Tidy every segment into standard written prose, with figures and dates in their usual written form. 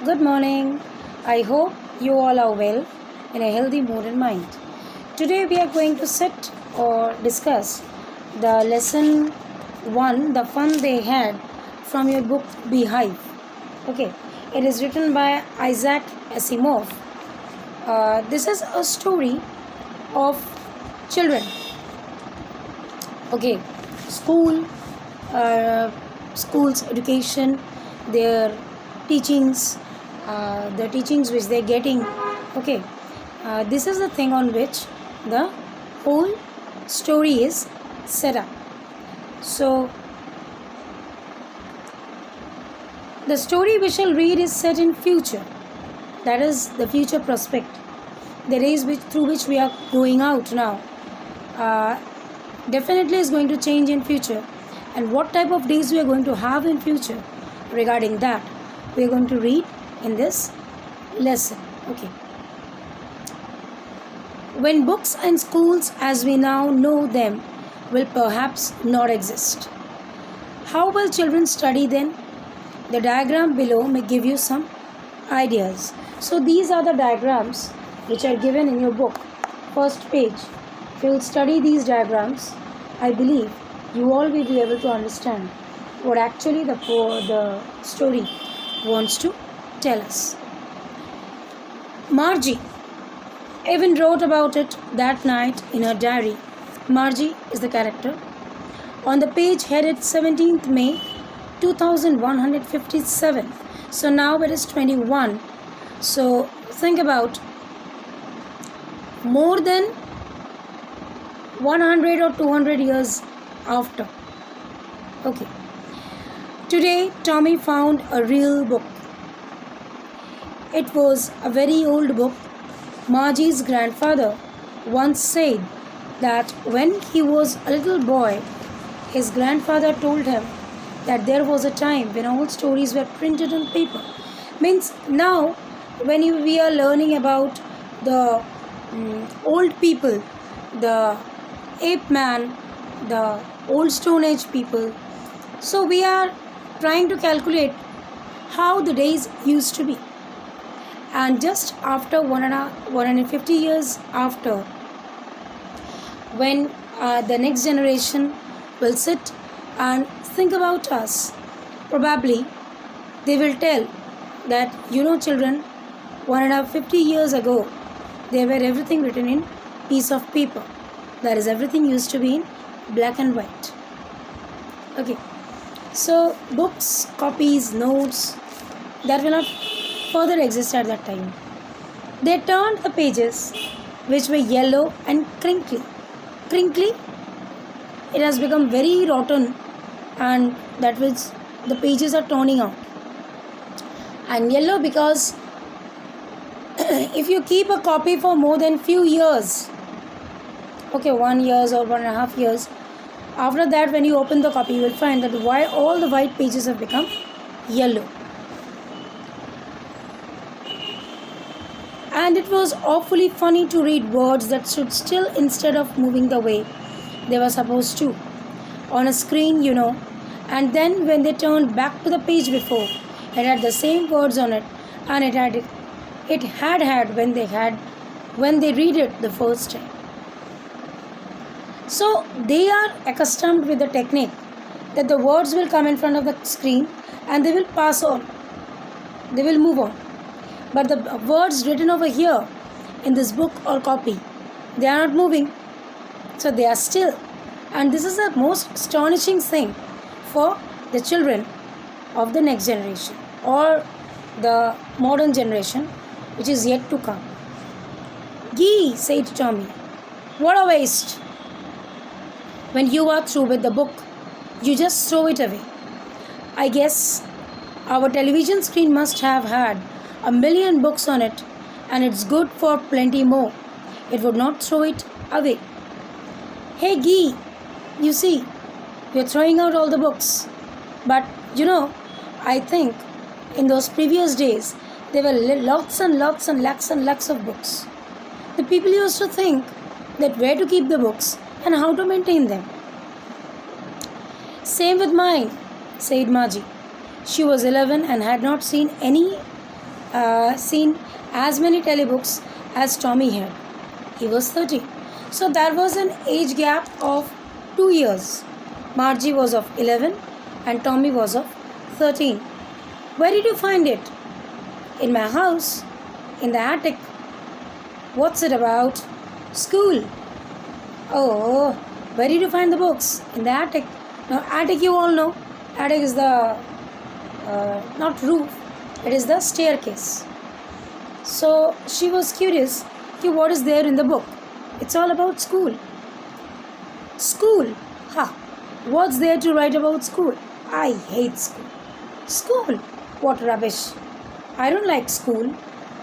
Good morning. I hope you all are well in a healthy mood and mind. Today we are going to sit or discuss the lesson 1, the fun they had from your book Beehive. Okay, it is written by Isaac Asimov. This is a story of children. Okay, school, school's education, their teachings, the teachings which they're getting. Okay, this is the thing on which the whole story is set up. So, the story we shall read is set in future, that is the future prospect, the days through which we are going out now. Definitely is going to change in future, and what type of days we are going to have in future, regarding that we are going to read in this lesson. Okay, when books and schools as we now know them will perhaps not exist, how will children study then? The diagram below may give you some ideas. So these are the diagrams which are given in your book, first page. If you will study these diagrams, I believe you all will be able to understand what actually the story wants to tell us. Margie. Evan wrote about it that night in her diary. Margie is the character. On the page headed 17th May 2157. So now it is 21. So think about more than 100 or 200 years after. Okay. Today Tommy found a real book. It was a very old book. Margie's grandfather once said that when he was a little boy, his grandfather told him that there was a time when all stories were printed on paper. Means now when we are learning about the old people, the ape man, the old stone age people, so we are trying to calculate how the days used to be. And just after 150 years after, when the next generation will sit and think about us, probably they will tell that, children, 150 years ago, there were everything written in piece of paper. That is, everything used to be in black and white. Okay, so books, copies, notes, that will not further exist at that time. They turned the pages which were yellow and crinkly. Crinkly, it has become very rotten, and that which the pages are turning out. And yellow because if you keep a copy for more than few years, okay, 1 year or 1.5 years, after that when you open the copy you will find that why all the white pages have become yellow. And it was awfully funny to read words that stood still instead of moving the way they were supposed to on a screen, and then when they turned back to the page before, it had the same words on it, and it had when they read it the first time. So they are accustomed with the technique that the words will come in front of the screen and they will pass on, they will move on. But the words written over here in this book or copy, they are not moving, so they are still. And this is the most astonishing thing for the children of the next generation or the modern generation which is yet to come. Gee, said Tommy, what a waste. When you are through with the book, you just throw it away. I guess our television screen must have had 1,000,000 books on it, and it's good for plenty more. It would not throw it away. Hey Gee, you see, we're throwing out all the books. But I think in those previous days, there were lots and lots and lakhs of books. The people used to think that where to keep the books and how to maintain them. Same with mine, said Margie. She was 11 and had not seen any seen as many telebooks as Tommy had. He was 13. So there was an age gap of 2 years. Margie was of 11 and Tommy was of 13. Where did you find it? In my house, in the attic. What's it about? School. Oh, where did you find the books? In the attic. Now, attic you all know. Attic is the, not roof, it is the staircase. So, she was curious, what is there in the book? It's all about school. School? Ha! What's there to write about school? I hate school. School? What rubbish. I don't like school.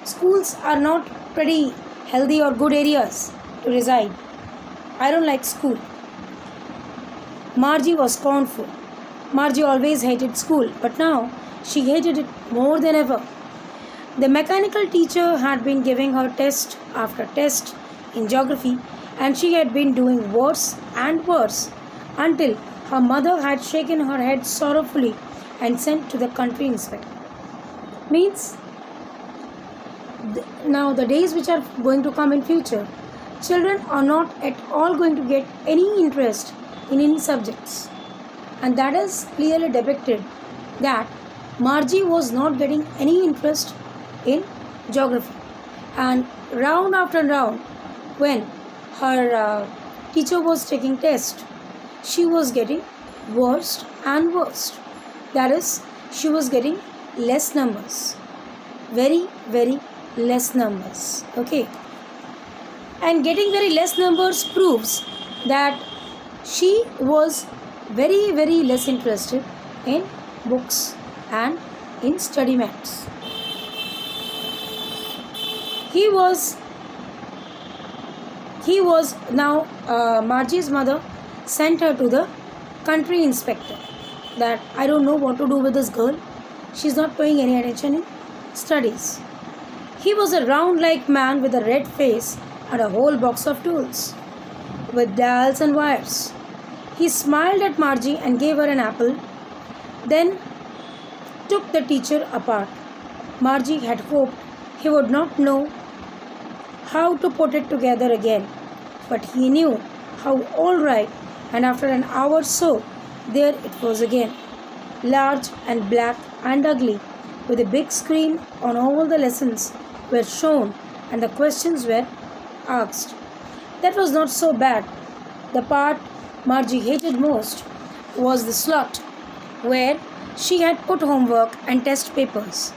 Schools are not pretty healthy or good areas to reside. I don't like school. Margie was scornful. Margie always hated school, but now she hated it more than ever. The mechanical teacher had been giving her test after test in geography, and she had been doing worse and worse until her mother had shaken her head sorrowfully and sent to the country inspector. Means now the days which are going to come in future, children are not at all going to get any interest in any subjects, and that is clearly depicted that Margie was not getting any interest in geography, and round after round when her teacher was taking test, she was getting worse and worse. That is, she was getting less numbers, very less numbers. Okay, and getting very less numbers proves that she was very less interested in books and in study maths. He was now Margie's mother sent her to the country inspector that I don't know what to do with this girl. She's not paying any attention in studies. He was a round-like man with a red face and a whole box of tools with dials and wires. He smiled at Margie and gave her an apple, then took the teacher apart. Margie had hoped he would not know how to put it together again, but he knew how all right, and after an hour or so, there it was again, large and black and ugly, with a big screen on all the lessons were shown and the questions were asked. That was not so bad. The part Margie hated most was the slot where she had put homework and test papers.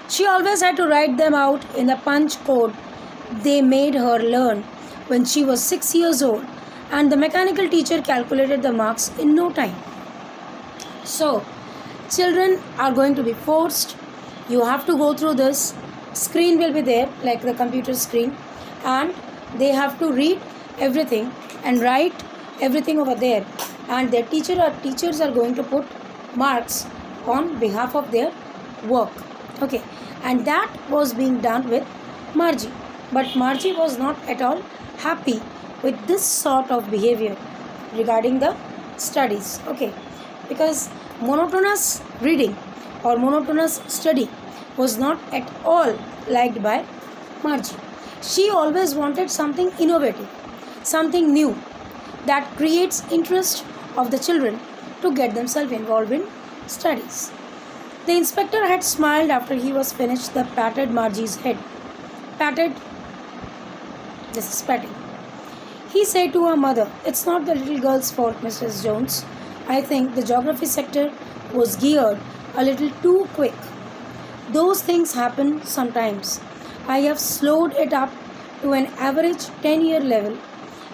She always had to write them out in the punch code they made her learn when she was 6 years old, and the mechanical teacher calculated the marks in no time. So, children are going to be forced. You have to go through this. Screen will be there, like the computer screen, and they have to read everything and write everything over there. And their teachers are going to put marks on behalf of their work. Okay, and that was being done with Margie. But Margie was not at all happy with this sort of behavior regarding the studies. Okay, because monotonous reading or monotonous study was not at all liked by Margie. She always wanted something innovative, something new that creates interest of the children to get themselves involved in studies. The inspector had smiled after he was finished the patted Margie's head. Patted, this is patting. He said to her mother, "It's not the little girl's fault, Mrs. Jones. I think the geography sector was geared a little too quick. Those things happen sometimes. I have slowed it up to an average 10-year level.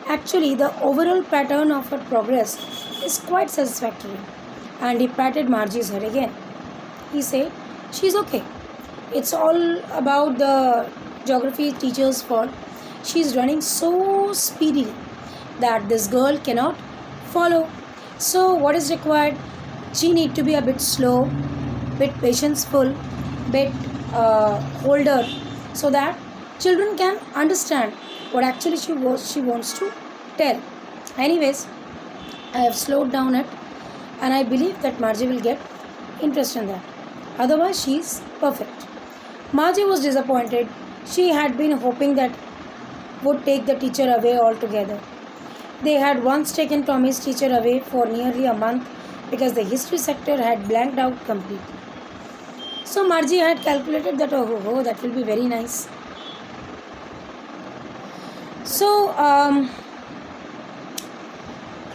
Actually, the overall pattern of her progress is quite satisfactory." And he patted Margie's head again. He said, "She's okay. It's all about the geography teacher's fault. She's running so speedily that this girl cannot follow. So what is required? She need to be a bit slow, bit patientful, bit older, so that children can understand what actually she wants to tell. Anyways, I have slowed down it, and I believe that Margie will get interest in that. Otherwise, she is perfect." Margie was disappointed. She had been hoping that would take the teacher away altogether. They had once taken Tommy's teacher away for nearly a month because the history sector had blanked out completely. So Margie had calculated that, that will be very nice. So,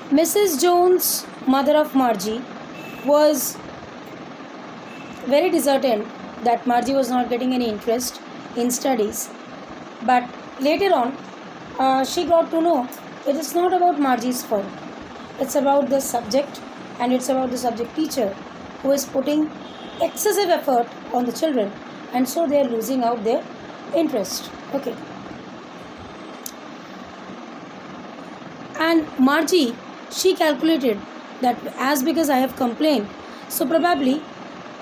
Mrs. Jones, mother of Margie, was very disheartened that Margie was not getting any interest in studies. But later on, she got to know it is not about Margie's fault. It's about the subject, and it's about the subject teacher who is putting excessive effort on the children, and so they are losing out their interest. Okay. And Margie, she calculated that as because I have complained, so probably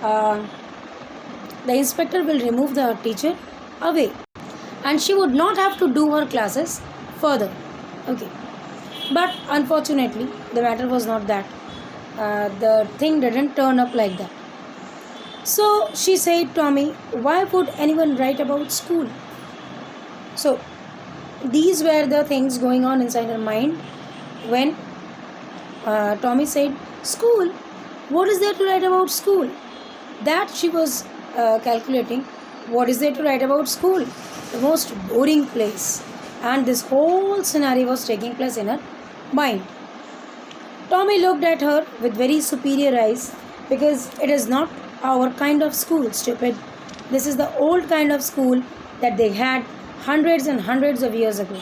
uh, the inspector will remove the teacher away, and she would not have to do her classes further. Okay. But unfortunately, the matter was not that. The thing didn't turn up like that. So she said, Tommy, why would anyone write about school? So these were the things going on inside her mind when Tommy said, school? What is there to write about school? That she was calculating. What is there to write about school? The most boring place. And this whole scenario was taking place in her mind. Tommy looked at her with very superior eyes because it is not our kind of school, stupid. This is the old kind of school that they had hundreds and hundreds of years ago.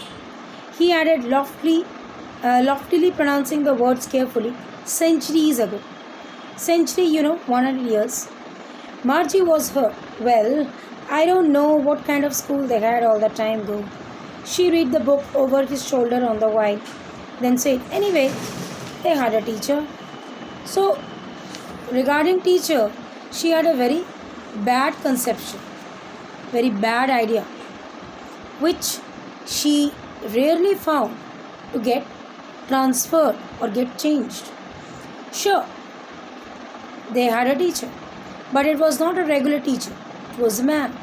He added loftily pronouncing the words carefully, centuries ago. Century, 100 years. Margie was hurt. Well, I don't know what kind of school they had all the time though. She read the book over his shoulder on the while, then said, anyway, they had a teacher. So, regarding teacher, she had a very bad conception, very bad idea, which she rarely found to get transferred or get changed. Sure, they had a teacher, but it was not a regular teacher, it was a man.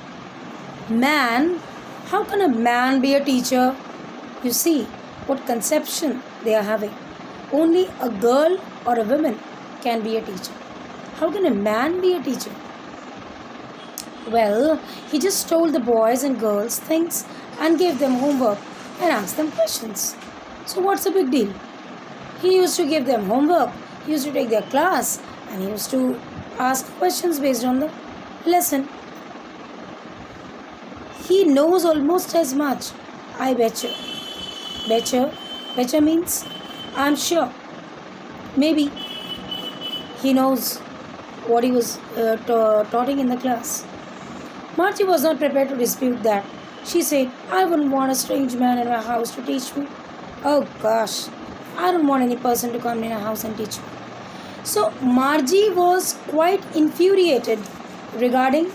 Man? How can a man be a teacher? You see what conception they are having. Only a girl or a woman can be a teacher. How can a man be a teacher? Well, he just told the boys and girls things and gave them homework and asked them questions. So what's the big deal? He used to give them homework, he used to take their class, and he used to ask questions based on the lesson. He knows almost as much, I betcha. Betcha means I'm sure. Maybe he knows what he was taught in the class. Margie was not prepared to dispute that. She said, I wouldn't want a strange man in my house to teach me. Oh gosh, I don't want any person to come in our house and teach me. So Margie was quite infuriated regarding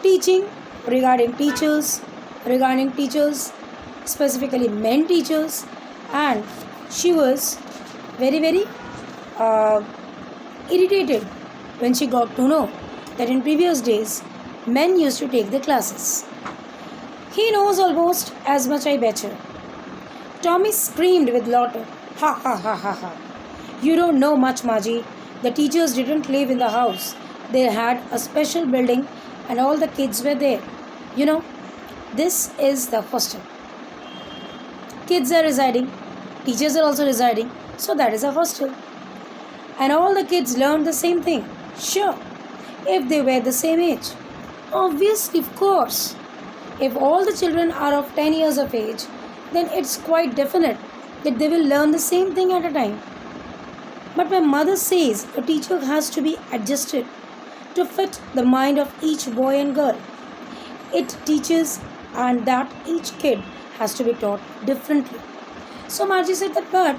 teaching, regarding teachers, specifically men teachers, and she was very irritated when she got to know that in previous days men used to take the classes. He knows almost as much, I betcha. Tommy screamed with laughter. Ha ha ha ha ha. You don't know much, Margie. The teachers didn't live in the house. They had a special building and all the kids were there. This is the hostel. Kids are residing, teachers are also residing, so that is a hostel. And all the kids learned the same thing. Sure, if they were the same age. Obviously, of course. If all the children are of 10 years of age, then it's quite definite that they will learn the same thing at a time. But my mother says a teacher has to be adjusted to fit the mind of each boy and girl. It teaches and that each kid has to be taught differently. So Margie said that, but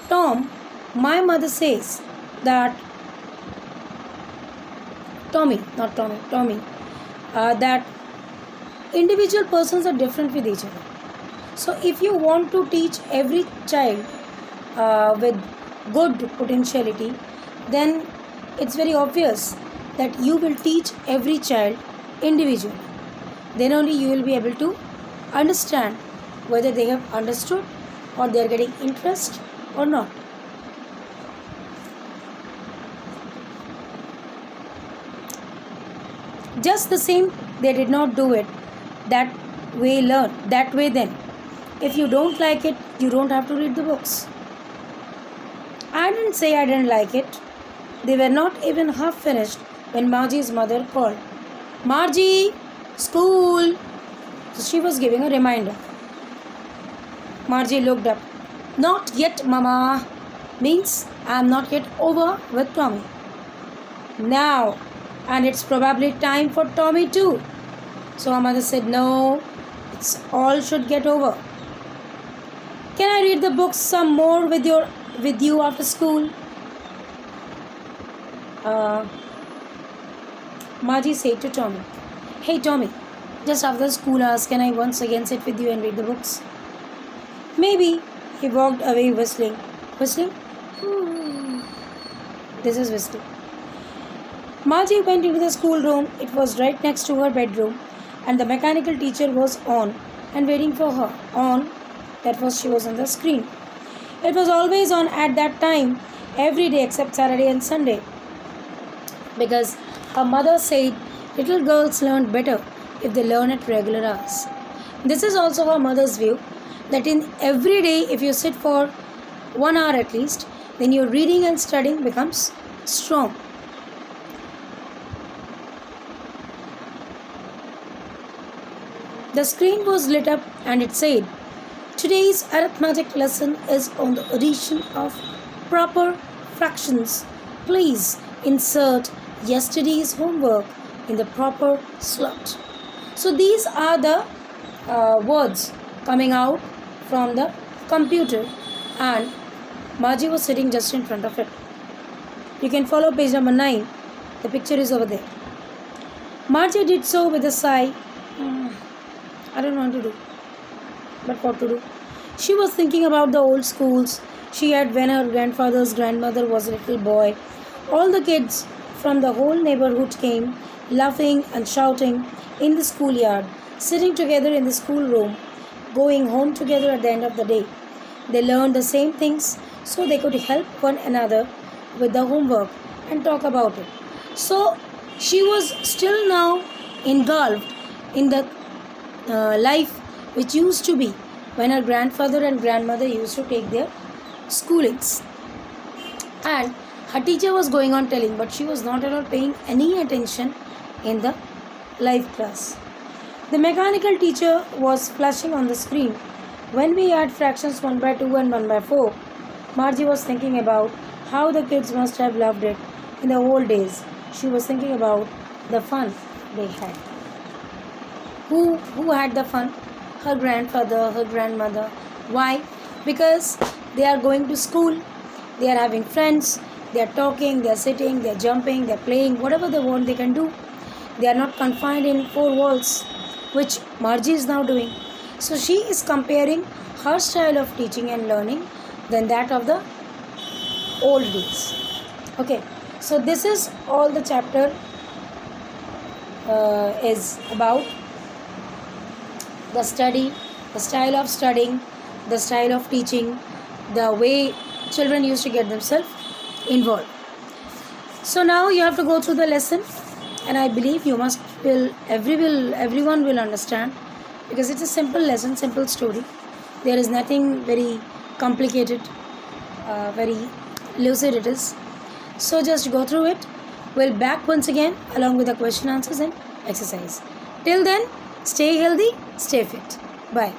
Tom, my mother says that Tommy, that individual persons are different with each other. So if you want to teach every child with good potentiality, then it's very obvious that you will teach every child individually. Then only you will be able to understand whether they have understood or they are getting interest or not. Just the same, they did not do it that way then. If you don't like it, you don't have to read the books. I didn't say I didn't like it. They were not even half finished when Margie's mother called. Margie, school. So she was giving a reminder. Margie looked up. Not yet, Mama. Means I am not yet over with Tommy. Now, and it's probably time for Tommy too. So her mother said, no, it's all should get over. Can I read the books some more with you after school? Margie said to Tommy, hey Tommy, just after school hours, can I once again sit with you and read the books? Maybe. He walked away whistling. Whistling? This is whistling. Margie went into the schoolroom. It was right next to her bedroom, and the mechanical teacher was on and waiting for her. On, that was she was on the screen. It was always on at that time, every day except Saturday and Sunday, because her mother said little girls learn better if they learn at regular hours. This is also her mother's view, that in every day if you sit for 1 hour at least, then your reading and studying becomes strong. The screen was lit up and it said, today's arithmetic lesson is on the addition of proper fractions. Please insert yesterday's homework in the proper slot. So these are the words coming out from the computer, and Margie was sitting just in front of it. You can follow page number 9. The picture is over there. Margie did so with a sigh. I don't want to do, but what to do? She was thinking about the old schools she had when her grandfather's grandmother was a little boy. All the kids from the whole neighborhood came, laughing and shouting in the schoolyard, sitting together in the schoolroom, going home together at the end of the day. They learned the same things so they could help one another with the homework and talk about it. So she was still now engulfed in the life which used to be when her grandfather and grandmother used to take their schoolings. And her teacher was going on telling, but she was not at all paying any attention in the live class. The mechanical teacher was flashing on the screen. When we add fractions 1 by 2 and 1 by 4, Margie was thinking about how the kids must have loved it in the old days. She was thinking about the fun they had. Who had the fun? Her grandfather, her grandmother. Why? Because they are going to school, they are having friends, they are talking, they are sitting, they are jumping, they are playing, whatever they want they can do. They are not confined in 4 walls, which Margie is now doing. So she is comparing her style of teaching and learning than that of the old days. Okay, so this is all the chapter is about. The study, the style of studying, the style of teaching, the way children used to get themselves involved. So now you have to go through the lesson, and I believe you must everyone will understand, because it's a simple lesson, simple story. There is nothing very complicated, very lucid it is. So just go through it. We'll back once again along with the question answers and exercise. Till then, stay healthy, stay fit. Bye.